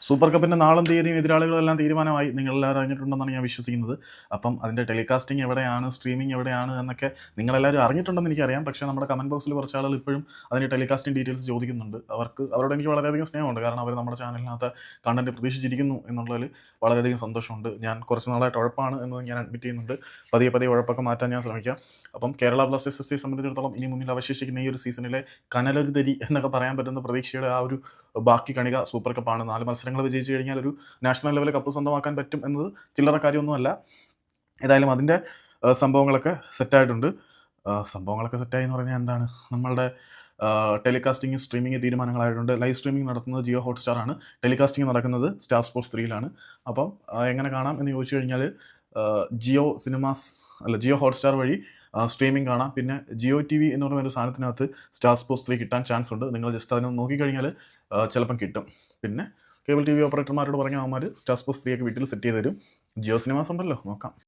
Super കപ്പിൻ്റെ നാളും തീയതിയും എതിരാളികളെല്ലാം തീരുമാനമായി നിങ്ങളെല്ലാവരും അറിഞ്ഞിട്ടുണ്ടെന്നാണ് ഞാൻ വിശ്വസിക്കുന്നത്. അപ്പം അതിൻ്റെ ടെലികാസ്റ്റിംഗ് എവിടെയാണ്, സ്ട്രീമിംഗ് എവിടെയാണ് എന്നൊക്കെ നിങ്ങളെല്ലാവരും അറിഞ്ഞിട്ടുണ്ടെന്ന് എനിക്കറിയാം. പക്ഷേ നമ്മുടെ കമൻറ്റ് ബോക്സിൽ കുറച്ച് ആളുകൾ ഇപ്പോഴും അതിൻ്റെ ടെലികാസ്റ്റിംഗ് ഡീറ്റെയിൽസ് ചോദിക്കുന്നുണ്ട്. അവരോട് എനിക്ക് വളരെയധികം സ്നേഹമുണ്ട്. കാരണം അവർ നമ്മുടെ ചാനലിനകത്ത് കണ്ടൻറ്റ് പ്രതീക്ഷിച്ചിരിക്കുന്നു എന്നുള്ളതിൽ വളരെയധികം സന്തോഷമുണ്ട്. ഞാൻ കുറച്ച് നാളായിട്ട് ഉഴപ്പാണ് എന്ന് ഞാൻ അഡ്മിറ്റ് ചെയ്യുന്നുണ്ട്. പതിയെ പതിയെ ഉഴപ്പൊക്കെ മാറ്റാൻ ഞാൻ ശ്രമിക്കാം. അപ്പം കേരള ബ്ലാസ്റ്റേഴ്സ് എഫ് സിയെ സംബന്ധിച്ചിടത്തോളം ഇനി മുന്നിൽ അവശേഷിക്കുന്ന ഈ ഒരു സീസണിലെ കനലൊരു തരി എന്നൊക്കെ പറയാൻ പറ്റുന്ന പ്രതീക്ഷയുടെ ആ ഒരു ബാക്കി കണിക സൂപ്പർ കപ്പാണ്. 4 മത്സരങ്ങൾ വിജയിച്ച് കഴിഞ്ഞാൽ ഒരു നാഷണൽ ലെവൽ കപ്പ് സ്വന്തമാക്കാൻ പറ്റും എന്നത് ചില്ലറ കാര്യമൊന്നുമല്ല. ഏതായാലും അതിൻ്റെ സംഭവങ്ങളൊക്കെ സെറ്റായിട്ടുണ്ട്. സംഭവങ്ങളൊക്കെ സെറ്റായി എന്ന് പറഞ്ഞാൽ എന്താണ്, നമ്മളുടെ ടെലികാസ്റ്റിംഗ് സ്ട്രീമിംഗ് തീരുമാനങ്ങളായിട്ടുണ്ട്. ലൈവ് സ്ട്രീമിംഗ് നടത്തുന്നത് ജിയോ ഹോട്ട്സ്റ്റാർ ആണ്. ടെലികാസ്റ്റിംഗ് നടക്കുന്നത് സ്റ്റാർ സ്പോർട്സ് 3-ലാണ്. അപ്പം എങ്ങനെ കാണാം എന്ന് ചോദിച്ചു കഴിഞ്ഞാൽ ജിയോ ഹോട്ട്സ്റ്റാർ വഴി സ്ട്രീമിംഗ് കാണാം. പിന്നെ ജിയോ TV എന്ന് പറയുന്ന ഒരു സാധനത്തിനകത്ത് സ്റ്റാർ സ്പോർട്സ് 3 കിട്ടാൻ ചാൻസ് ഉണ്ട്. നിങ്ങൾ ജസ്റ്റ് അതിനൊന്ന് നോക്കിക്കഴിഞ്ഞാൽ ചിലപ്പം കിട്ടും. പിന്നെ കേബിൾ TV ഓപ്പറേറ്റർമാരോട് പറഞ്ഞാൽ അവന്മാർ സ്റ്റാർ സ്പോർട്സ് 3 ഒക്കെ വീട്ടിൽ സെറ്റ് ചെയ്ത് തരും. ജിയോ സിനിമാസ് ഉണ്ടല്ലോ, നോക്കാം.